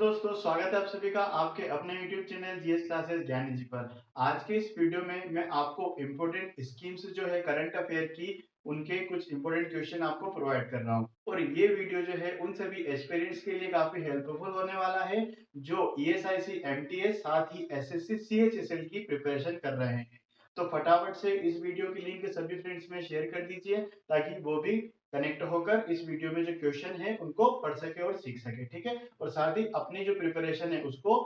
दोस्तों, स्वागत है आप सभी का आपके अपने YouTube चैनल जीएस क्लासेस ज्ञानी जी पर। आज के इस वीडियो में मैं आपको इम्पोर्टेंट स्कीम्स जो है करंट अफेयर की उनके कुछ इम्पोर्टेंट क्वेश्चन आपको प्रोवाइड कर रहा हूँ और ये वीडियो जो है उन सभी एस्पिरेंट्स के लिए काफी हेल्पफुल होने वाला है जो ईएसआईसी एमटीएस साथ ही एसएससी सीएचएसएल की प्रिपरेशन कर रहे हैं। तो फटाफट से इस वीडियो की लिंक सभी फ्रेंड्स में शेयर कर दीजिए ताकि वो भी कनेक्ट होकर इस वीडियो में जो क्वेश्चन है उनको पढ़ सके और सीख सके। ठीक है, और साथ ही अपनी जो प्रिपरेशन है उसको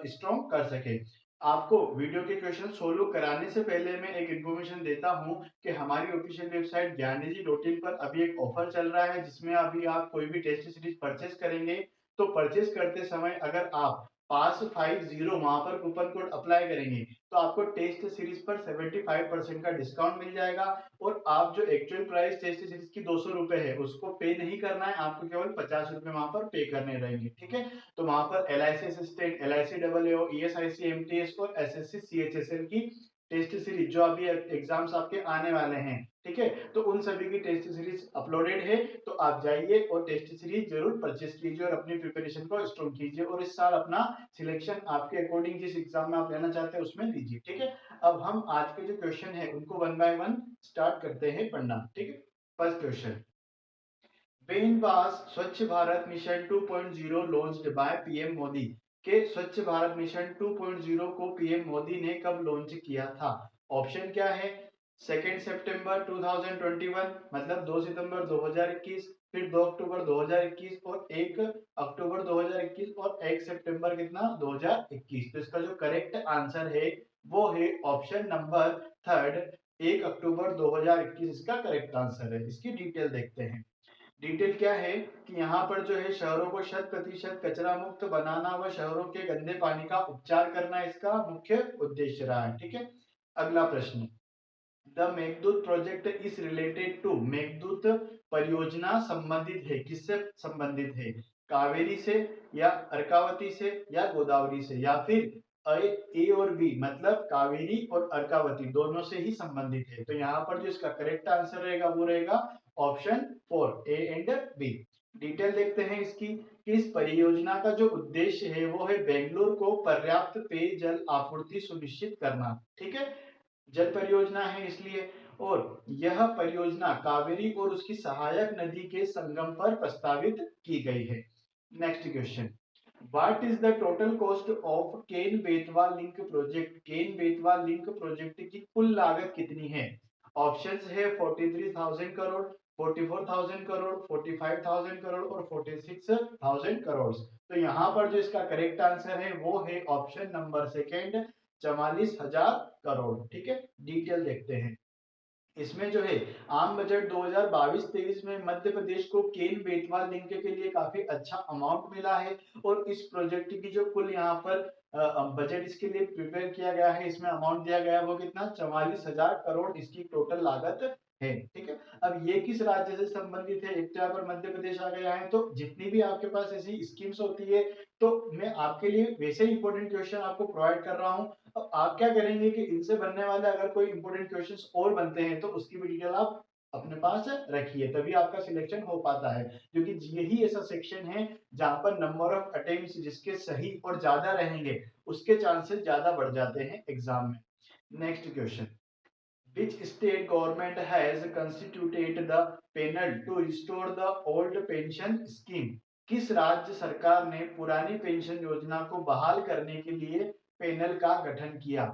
स्ट्रॉन्ग कर सके। आपको वीडियो के क्वेश्चन सोल्व कराने से पहले मैं एक इन्फॉर्मेशन देता हूं कि हमारी ऑफिशियल वेबसाइट ज्ञाननिधि.in पर अभी एक ऑफर चल रहा है जिसमें अभी आप कोई भी टेस्ट सीरीज परचेस करेंगे तो परचेस करते समय अगर आप पास 50 वहां पर कूपन कोड अप्लाई करेंगे तो आपको टेस्ट सीरीज पर 75% का डिस्काउंट मिल जाएगा और आप जो एक्चुअल प्राइस टेस्ट सीरीज की 200 रुपए है उसको पे नहीं करना है, आपको केवल 50 रुपए वहां पर पे करने रहेंगे। ठीक है, तो वहां पर L I C assistant, L I C double A, E S I C M T S और S S C C H S L की टेस्ट सीरीज जो अभी एग्जाम्स आपके आने वाले हैं, ठीक है, तो उन सभी की टेस्ट सीरीज अपलोडेड है। तो आप जाइए और टेस्ट सीरीज जरूर परचेस कीजिए और अपनी प्रिपरेशन को स्ट्रॉन्ग कीजिए और इस साल अपना सिलेक्शन आपके अकॉर्डिंग जिस एग्जाम में आप लेना चाहते हैं उसमें दीजिए। ठीक है, अब हम आज के जो क्वेश्चन है उनको वन बाय वन स्टार्ट करते हैं पढ़ना। ठीक है, फर्स्ट क्वेश्चन, when was स्वच्छ Bharat mission 2.0 launched by PM Modi? के स्वच्छ भारत मिशन 2.0 को पीएम मोदी ने कब लॉन्च किया था? ऑप्शन क्या है? 2 सितंबर 2021 मतलब 2 सितंबर 2021, फिर 2 अक्टूबर 2021 और 1 अक्टूबर 2021 और 1 सितंबर कितना 2021। तो इसका जो करेक्ट आंसर है वो है ऑप्शन नंबर थर्ड, 1 अक्टूबर 2021 इसका करेक्ट आंसर है। इसकी डिटेल देखते हैं। डिटेल क्या है कि यहाँ पर जो है शहरों को 100% कचरा मुक्त बनाना व शहरों के गंदे पानी का उपचार करना इसका मुख्य उद्देश्य रहा है। ठीक है, अगला प्रश्न, the Meghdoot project is related to, Meghdoot परियोजना संबंधित है, किससे संबंधित है? कावेरी से या अर्कावती से या गोदावरी से या फिर ए और बी मतलब कावेरी और अर्कावती दोनों से ही संबंधित है। तो यहाँ पर जो इसका करेक्ट आंसर रहेगा वो रहेगा option four, A and B. Detail देखते हैं इसकी कि इस परियोजना का जो उद्देश्य है वो है बेंगलुरु को पर्याप्त पेयजल आपूर्ति सुनिश्चित करना। ठीक है, जल परियोजना है इसलिए, और यह परियोजना कावेरी और उसकी सहायक नदी के संगम पर प्रस्तावित की गई है। Next question, what is the total cost of Ken Betwa link project? Ken Betwa link project की कुल लागत कितनी है? ऑप्शंस है 43,000 करोड़, 44,000 करोड़, 45,000 करोड़ और 46,000 करोड़। तो यहाँ पर जो इसका करेक्ट आंसर है वो है ऑप्शन नंबर सेकेंड, 44,000 करोड़। ठीक है, डिटेल देखते हैं। इसमें जो है आम बजट 2022-23 में मध्य प्रदेश को केन बेतवा लिंक के लिए काफी अच्छा अमाउंट मिला है और इस प्रोजेक्ट की जो कुल यहाँ पर बजट इसके लिए प्रिपेयर किया गया है, इसमें अमाउंट दिया गया है वो कितना 44,000 करोड़ इसकी टोटल लागत है। ठीक है, अब ये किस राज्य से संबंधित है? एक तो यहाँ पर मध्य प्रदेश आ गया है, तो जितनी भी आपके पास ऐसी स्कीम्स होती है तो मैं आपके लिए वैसे ही इंपॉर्टेंट क्वेश्चन आपको प्रोवाइड कर रहा हूँ। अब आप क्या करेंगे कि इनसे बनने वाले अगर कोई इंपॉर्टेंट क्वेश्चंस और बनते हैं तो उसकी भी डिटेल आप अपने पास रखिए, तभी आपका सिलेक्शन हो पाता है, क्योंकि यही ऐसा सेक्शन है जहां पर नंबर ऑफ अटेम्प्ट्स जिसके सही और ज्यादा रहेंगे उसके चांसेस ज्यादा बढ़ जाते हैं एग्जाम में। Next question, which state government has constituted the panel to restore the old pension scheme? किस राज्य सरकार ने पुरानी पेंशन योजना को बहाल करने के लिए पैनल का गठन किया?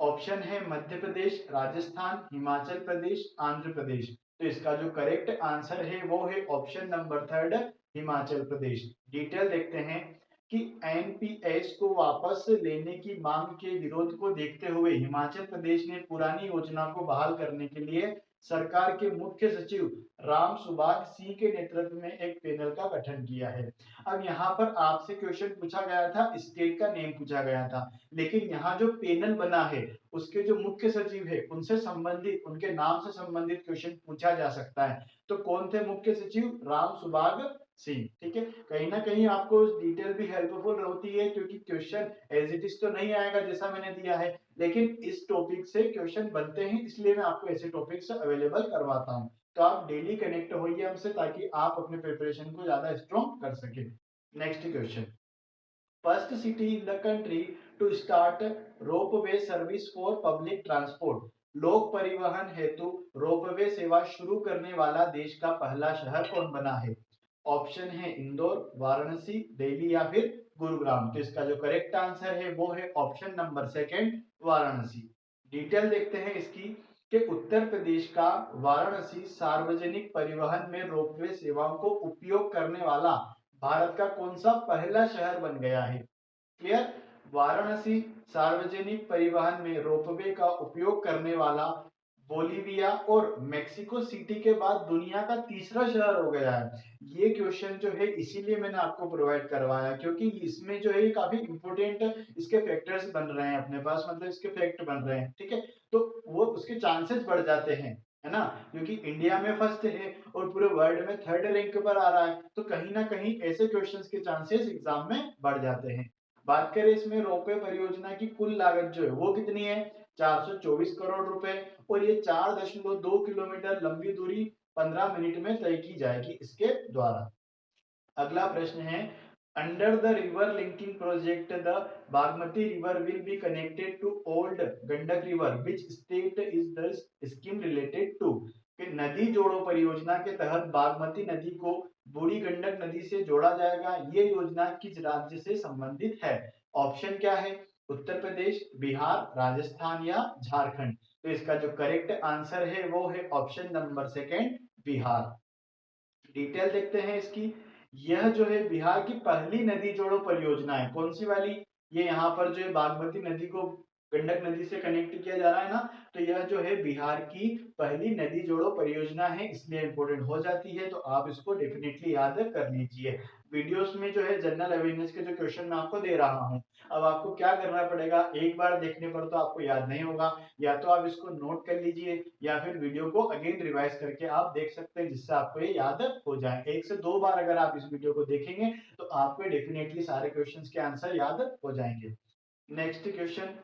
ऑप्शन है मध्य प्रदेश, राजस्थान, हिमाचल प्रदेश, आंध्र प्रदेश। तो इसका जो करेक्ट आंसर है वो है option number third, Himachal Pradesh. Detail देखते हैं कि एनपीएस को वापस लेने की मांग के विरोध को देखते हुए हिमाचल प्रदेश ने पुरानी योजना को बहाल करने के लिए सरकार के मुख्य सचिव राम सुभाग सिंह के नेतृत्व में एक पैनल का गठन किया है। अब यहाँ पर आपसे क्वेश्चन पूछा गया था, स्टेट का नेम पूछा गया था, लेकिन यहाँ जो पैनल बना है उसके जो मुख्य सचिव है उनसे संबंधित, उनके नाम से संबंधित क्वेश्चन पूछा जा सकता है। तो कौन थे मुख्य सचिव? राम सुभाग सिंह। ठीक है, कहीं ना कहीं आपको डिटेल भी हेल्पफुल होती है क्योंकि क्वेश्चन एज इट इज तो नहीं आएगा जैसा मैंने दिया है, लेकिन इस टॉपिक से क्वेश्चन बनते हैं, इसलिए मैं आपको ऐसे टॉपिक्स अवेलेबल करवाता हूँ। तो आप डेली कनेक्ट होइए हमसे ताकि आप अपने प्रिपरेशन को ज्यादा स्ट्रॉन्ग कर सके। Next question, first city in the country to start ropeway service for public transport. लोक परिवहन हेतु रोपवे सेवा शुरू करने वाला देश का पहला शहर कौन बना है? ऑप्शन है इंदौर, वाराणसी, दिल्ली या फिर गुरुग्राम। तो इसका जो करेक्ट आंसर है वो है option number second, Varanasi. Detail देखते हैं इसकी कि उत्तर प्रदेश का वाराणसी सार्वजनिक परिवहन में रोपवे सेवाओं को उपयोग करने वाला भारत का कौन सा पहला शहर बन गया है? क्लियर? वाराणसी सार्वजनिक परिवहन में रोपवे का उपयोग करने वाला बोलीविया और मेक्सिको सिटी के बाद दुनिया का तीसरा शहर हो गया है। ये क्वेश्चन जो है इसीलिए मैंने आपको प्रोवाइड करवाया क्योंकि इसमें जो है ये काफी इंपोर्टेंट इसके फैक्टर्स बन रहे हैं अपने पास, मतलब इसके फैक्ट बन रहे हैं, ठीक है। तो वो उसके चांसेस बढ़ जाते हैं, है ना, क्योंकि इंडिया में फर्स्ट है और पूरे वर्ल्ड में थर्ड रैंक पर आ रहा है, तो कहीं ना कहीं ऐसे क्वेश्चंस के चांसेस एग्जाम में बढ़ जाते हैं। बात करें इसमें रोपवे परियोजना की कुल लागत जो है वो कितनी है? 424 करोड़ रुपए, और ये 4.2 किलोमीटर लंबी दूरी 15 मिनट में तय की जाएगी इसके द्वारा। अगला प्रश्न है, under the river linking project the Bagmati river will be connected to old Gandak river, which state is the scheme related to? कि नदी जोड़ो परियोजना के तहत बागमती नदी को बूढ़ी गंडक नदी से जोड़ा जाएगा, ये योजना किस राज्य से संबंधित है? ऑप्शन क्या है? उत्तर प्रदेश, बिहार, राजस्थान या झारखंड। तो इसका जो करेक्ट आंसर है वो है option number second, Bihar. Detail देखते हैं इसकी। यह जो है बिहार की पहली नदी जोड़ो परियोजना है। कौन सी वाली? ये यहाँ पर जो है बागमती नदी को गंडक नदी से कनेक्ट किया जा रहा है ना, तो यह जो है बिहार की पहली नदी जोड़ो परियोजना है, इसलिए इंपॉर्टेंट हो जाती है, तो आप इसको डेफिनेटली याद कर लीजिए। वीडियोस में जो है जनरल अवेयरनेस के जो क्वेश्चन मैं आपको दे रहा हूँ, अब आपको क्या करना पड़ेगा, एक बार देखने पर तो आपको याद नहीं होगा, या तो आप इसको नोट कर लीजिए या फिर वीडियो को अगेन रिवाइज करके आप देख सकते हैं, जिससे आपको ये याद हो जाए। 1 से 2 बार अगर आप इस वीडियो को देखेंगे तो आपको डेफिनेटली सारे क्वेश्चंस के आंसर याद हो जाएंगे। नेक्स्ट क्वेश्चन,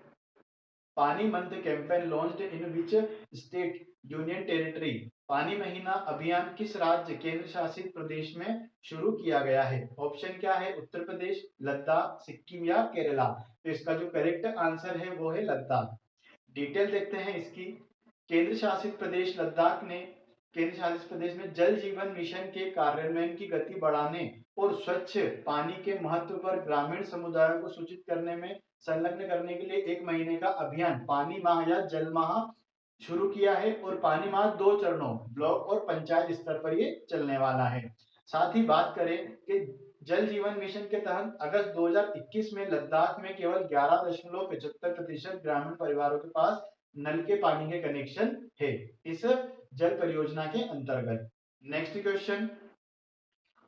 पानी month campaign launched in which state union territory? पानी महीना अभियान किस राज्य केंद्र शासित प्रदेश में शुरू किया गया है? ऑप्शन क्या है? उत्तर प्रदेश, लद्दाख, सिक्किम या केरला। तो इसका जो करेक्ट आंसर है वो है लद्दाख। डिटेल देखते हैं इसकी। केंद्र शासित प्रदेश लद्दाख ने केंद्र शासित प्रदेश में जल जीवन मिशन के कार्यान्वयन की गति बढ़ाने और स्वच्छ पानी के महत्व पर ग्रामीण समुदायों को सूचित करने में संलग्न करने के लिए 1 महीने का अभियान पानी माह या जल माह शुरू किया है, और पानी माह 2 चरणों ब्लॉक और पंचायत स्तर पर ये चलने वाला है। साथ ही बात करें कि जल जीवन मिशन के तहत अगस्त 2021 में लद्दाख में केवल 11.75% ग्रामीण परिवारों के पास नल के पानी के कनेक्शन है इस जल परियोजना के अंतर्गत। Next question,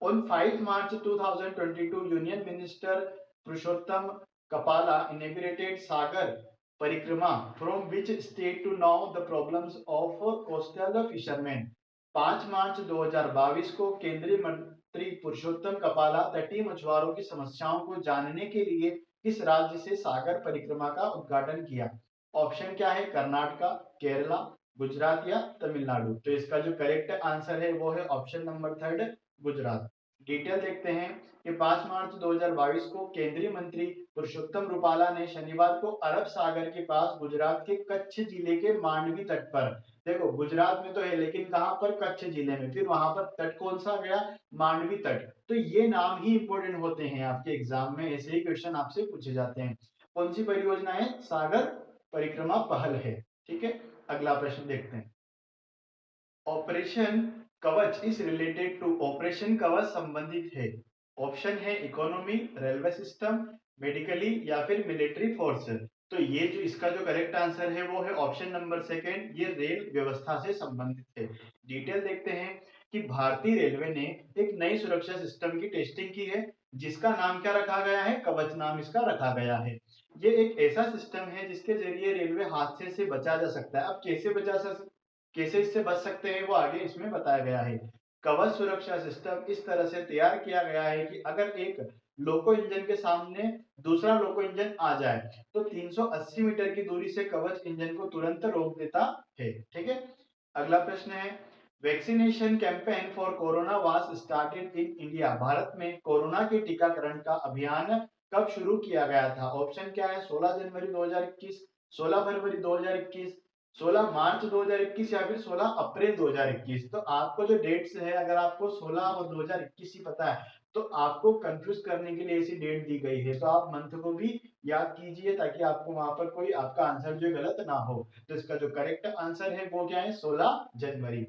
On 5 March 2022, Union Minister Purushottam Kapala inaugurated Sagar Parikrama, from which state to know the problems of coastal fishermen? 5 मार्च 2022 को केंद्रीय मंत्री पुरुषोत्तम कपाला तटीय मछुआरों की समस्याओं को जानने के लिए किस राज्य से सागर परिक्रमा का उद्घाटन किया? ऑप्शन क्या है? कर्नाटका, केरला, गुजरात या तमिलनाडु। तो इसका जो करेक्ट आंसर है वो है option number third, Gujarat. Detail देखते हैं कि 5 मार्च 2022 को केंद्रीय मंत्री पुरुषोत्तम रूपाला ने शनिवार को अरब सागर के पास गुजरात के कच्छ जिले के मांडवी तट पर, देखो गुजरात में तो है लेकिन कहां पर? कच्छ जिले में, फिर वहां पर तट कौन सा गया? मांडवी तट। तो ये नाम ही इंपोर्टेंट होते हैं आपके एग्जाम में, ऐसे ही क्वेश्चन आपसे पूछे जाते हैं। कौन सी परियोजना है? सागर परिक्रमा पहल है, ठीक है। अगला प्रश्न देखते हैं। ऑपरेशन कवच इज रिलेटेड टू, ऑपरेशन कवच संबंधित है। ऑप्शन है इकोनॉमी, रेलवे सिस्टम, मेडिकली या फिर मिलिट्री फोर्स। तो ये जो इसका जो करेक्ट आंसर है वो है ऑप्शन नंबर सेकंड, ये रेल व्यवस्था से संबंधित है। डिटेल देखते हैं कि भारतीय रेलवे ने एक नई सुरक्षा सिस्टम की टेस्टिंग की है, जिसका नाम क्या रखा गया है? कवच नाम इसका रखा गया है। ये एक ऐसा सिस्टम है जिसके जरिए रेलवे हादसे से बचा जा सकता है। अब कैसे इससे बच सकते हैं वो आगे इसमें बताया गया है। कवच सुरक्षा सिस्टम इस तरह से तैयार किया गया है कि अगर एक लोको इंजन के सामने दूसरा लोको इंजन आ जाए तो 380 मीटर की दूरी से कवच इंजन को तुरंत रोक देता है, ठीक है। अगला प्रश्न है, vaccination campaign for corona was started in India, Bharat में कोरोना के टीकाकरण का अभियान कब शुरू किया गया था? ऑप्शन क्या है? 16 जनवरी 2021, 16 फरवरी 2021, 16 मार्च 2021 या फिर 16 अप्रैल 2021। तो आपको जो डेट्स है, अगर आपको 16 और 2021 ही पता है तो आपको कंफ्यूज करने के लिए ऐसी डेट दी गई है। तो आप मंथ को भी याद कीजिए ताकि आपको वहां पर कोई आपका आंसर जो गलत ना हो। तो इसका जो करेक्ट आंसर है वो क्या है? 16 जनवरी।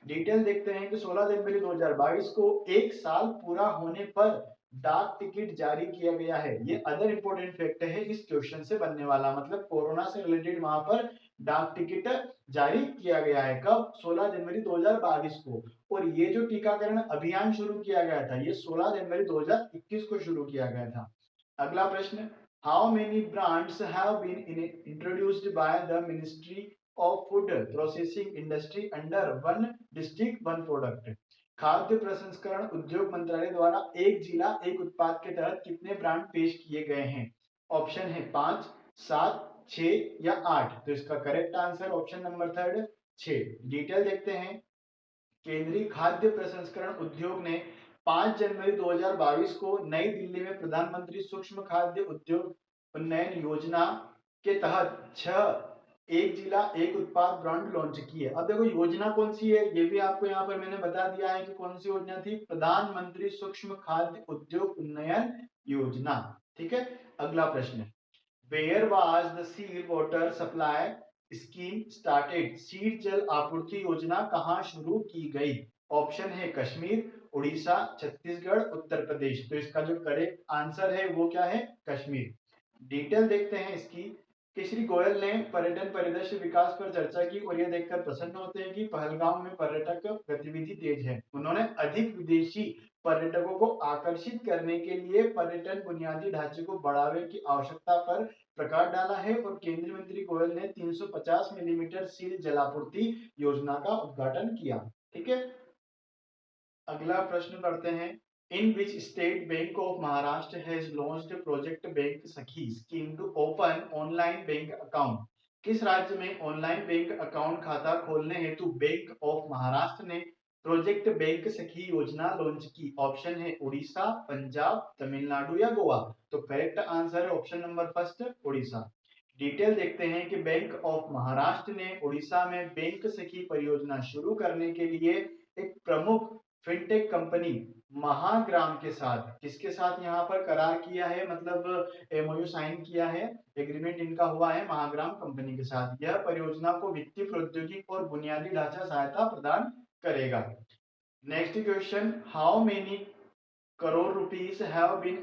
डिटेल देखते हैं कि 16 जनवरी 2022 को एक साल पूरा होने पर डाक टिकट जारी किया गया है। ये अदर इंपॉर्टेंट फैक्ट है इस क्वेश्चन से बनने वाला, मतलब कोरोना से रिलेटेड वहां पर डाक टिकट जारी किया गया है। कब? 16 जनवरी 2022 को। और ये जो टीकाकरण अभियान शुरू किया गया था ये 16 जनवरी 2021 को शुरू किया गया था। अगला प्रश्न, how many brands have been introduced by the ministry of food processing industry under one district one product? खाद्य प्रसंस्करण उद्योग मंत्रालय द्वारा एक जिला एक उत्पाद के तहत कितने ब्रांड पेश किए गए हैं? ऑप्शन है 5, 7, 6 या 8। तो इसका correct answer option number third 6। Detail देखते हैं। केंद्रीय खाद्य प्रसंस्करण उद्योग ने 5 जनवरी 2022 को नई दिल्ली में प्रधानमंत्री सूक्ष्म खाद्य उद्योग उन्नयन योजना के तहत 6 एक जिला एक उत्पाद ब्रांड लॉन्च किए। अब देखो योजना कौन सी है ये भी आपको यहाँ पर मैंने बता दिया है कि कौन सी योजना थी, प्रधानमंत्री सूक्ष्म खाद्य उद्योग उन्नयन योजना। ठीक है। अगला प्रश्न, Where was the seed water supply scheme started? Seed जल आपूर्ति योजना कहाँ शुरू की गई? ऑप्शन है कश्मीर, उड़ीसा, छत्तीसगढ़, उत्तर प्रदेश। तो इसका जो करेक्ट आंसर है वो क्या है? कश्मीर। डिटेल देखते हैं इसकी कि श्री गोयल ने पर्यटन परिदृश्य विकास पर चर्चा की और यह देखकर प्रसन्न होते हैं कि पहलगाम में पर्यटक गतिविधि तेज है। उन्होंने अधिक विदेशी पर्यटकों को आकर्षित करने के लिए पर्यटन बुनियादी ढांचे को बढ़ावे की आवश्यकता पर प्रकाश डाला है और केंद्रीय मंत्री गोयल ने 350 मिलीमीटर सील जलापूर्ति योजना का उद्घाटन किया। ठीक है। अगला प्रश्न करते हैं, in which State Bank of Maharashtra has launched project bank Sakhi scheme to open online bank account? किस राज्य में ऑनलाइन बैंक अकाउंट खाता खोलने हेतु बैंक ऑफ महाराष्ट्र ने प्रोजेक्ट बैंक सखी योजना लॉन्च की? ऑप्शन है उड़ीसा, पंजाब, तमिलनाडु या गोवा। तो करेक्ट आंसर है option number first Orissa. Detail देखते हैं कि बैंक ऑफ महाराष्ट्र ने उड़ीसा में बैंक सखी परियोजना शुरू करने के लिए एक प्रमुख फिनटेक कंपनी महाग्राम के साथ, किसके साथ यहाँ पर करार किया है, मतलब एमओयू साइन किया है, एग्रीमेंट इनका हुआ है महाग्राम कंपनी के साथ। यह परियोजना को वित्तीय प्रौद्योगिकी और बुनियादी ढांचा सहायता प्रदान करेगा। Next question, how many crore rupees have been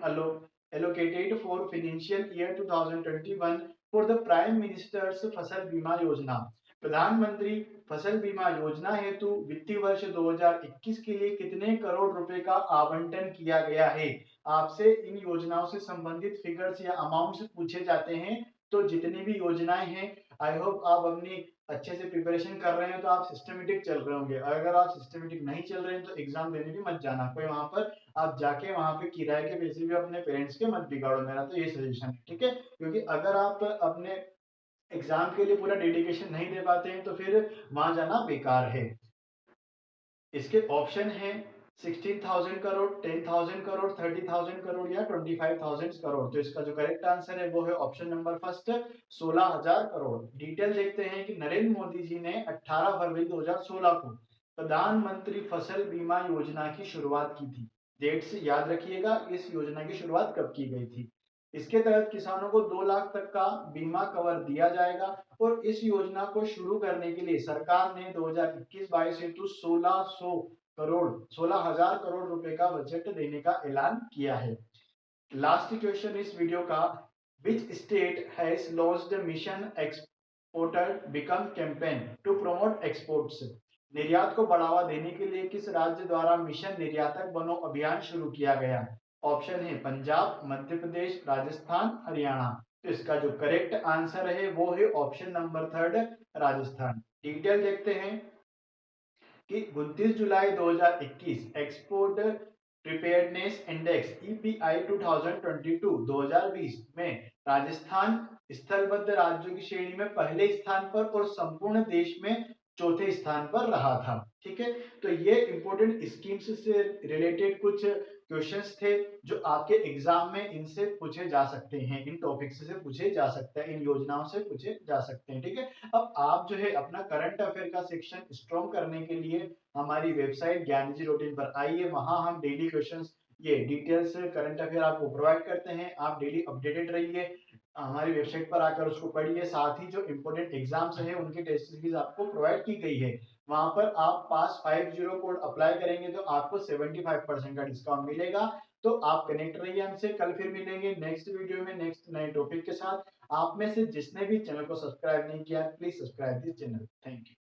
allocated for financial year 2021 for the Prime Minister's फसल बीमा योजना? प्रधानमंत्री फसल बीमा योजना हेतु वित्तीय वर्ष 2021 के लिए कितने करोड़ रुपए का आवंटन किया गया है? आपसे इन योजनाओं से संबंधित फिगर्स या अमाउंट्स पूछे जाते हैं। तो जितनी भी योजनाएं हैं, आई होप आप अपनी अच्छे से प्रिपरेशन कर रहे हैं, तो आप सिस्टमेटिक चल रहे होंगे। अगर आप सिस्टमेटिक नहीं चल रहे हैं तो एग्जाम देने भी मत जाना, कोई वहां पर आप जाके वहां पे किराए के पैसे भी अपने पेरेंट्स के मत बिगाड़ो। मेरा तो ये सजेशन है। ठीक है। क्योंकि अगर आप अपने एग्जाम के लिए पूरा डेडिकेशन नहीं दे पाते हैं तो फिर वहां जाना बेकार है। इसके ऑप्शन है 16,000 करोड़, 10,000 करोड़, 30,000 करोड़ या 25,000 करोड़। तो इसका जो करेक्ट आंसर है वो है option number first 16,000 crore. Detail देखते हैं कि नरेंद्र मोदी जी ने 18 फरवरी 2016 को प्रधानमंत्री फसल बीमा योजना की शुरुआत की थी। डेट्स याद रखिएगा, इस योजना की शुरुआत कब की गई थी। इसके तहत किसानों को 2 लाख तक का बीमा कवर दिया जाएगा और इस योजना को शुरू करने के लिए सरकार ने 2021-22 हेतु 16,000 करोड़ रुपए का बजट देने का ऐलान किया है। लास्ट क्वेश्चन इस वीडियो का, which state has launched mission exporter become campaign to promote exports? निर्यात को बढ़ावा देने के लिए किस राज्य द्वारा मिशन निर्यातक बनो अभियान शुरू किया गया? ऑप्शन है पंजाब, मध्य प्रदेश, राजस्थान, हरियाणा। तो इसका जो करेक्ट आंसर है वो है option number third Rajasthan. Detail देखते हैं कि 29 जुलाई 2021 एक्सपोर्ट प्रिपेयर्डनेस इंडेक्स ईपीआई 2022-2020 में राजस्थान स्थलबद्ध राज्यों की श्रेणी में पहले स्थान पर और संपूर्ण देश में चौथे स्थान पर रहा था। ठीक है। तो ये इंपॉर्टेंट स्कीम्स से रिलेटेड कुछ क्वेश्चंस थे जो आपके एग्जाम में इनसे पूछे जा सकते हैं, इन टॉपिक्स से पूछे जा सकते हैं, इन योजनाओं से पूछे जा सकते हैं। ठीक है, अब आप जो है अपना करंट अफेयर का सेक्शन स्ट्रॉन्ग करने के लिए हमारी वेबसाइट ज्ञानजी रूटीन पर आइए, वहां हम डेली क्वेश्चंस ये डिटेल्स करंट अफेयर आपको प्रोवाइड करते हैं। आप डेली अपडेटेड रहिए, हमारी वेबसाइट पर आकर उसको पढ़िए। साथ ही जो इम्पोर्टेंट एग्जाम्स हैं उनकी टेस्ट सीरीज आपको प्रोवाइड की गई है, वहां पर आप पास 50 कोड अप्लाई करेंगे तो आपको 75% का डिस्काउंट मिलेगा। तो आप कनेक्ट रहिए हमसे, कल फिर मिलेंगे नेक्स्ट वीडियो में नेक्स्ट नए टॉपिक के साथ। आप में से जिसने भी चैनल को सब्सक्राइब नहीं किया, please subscribe this channel. Thank you.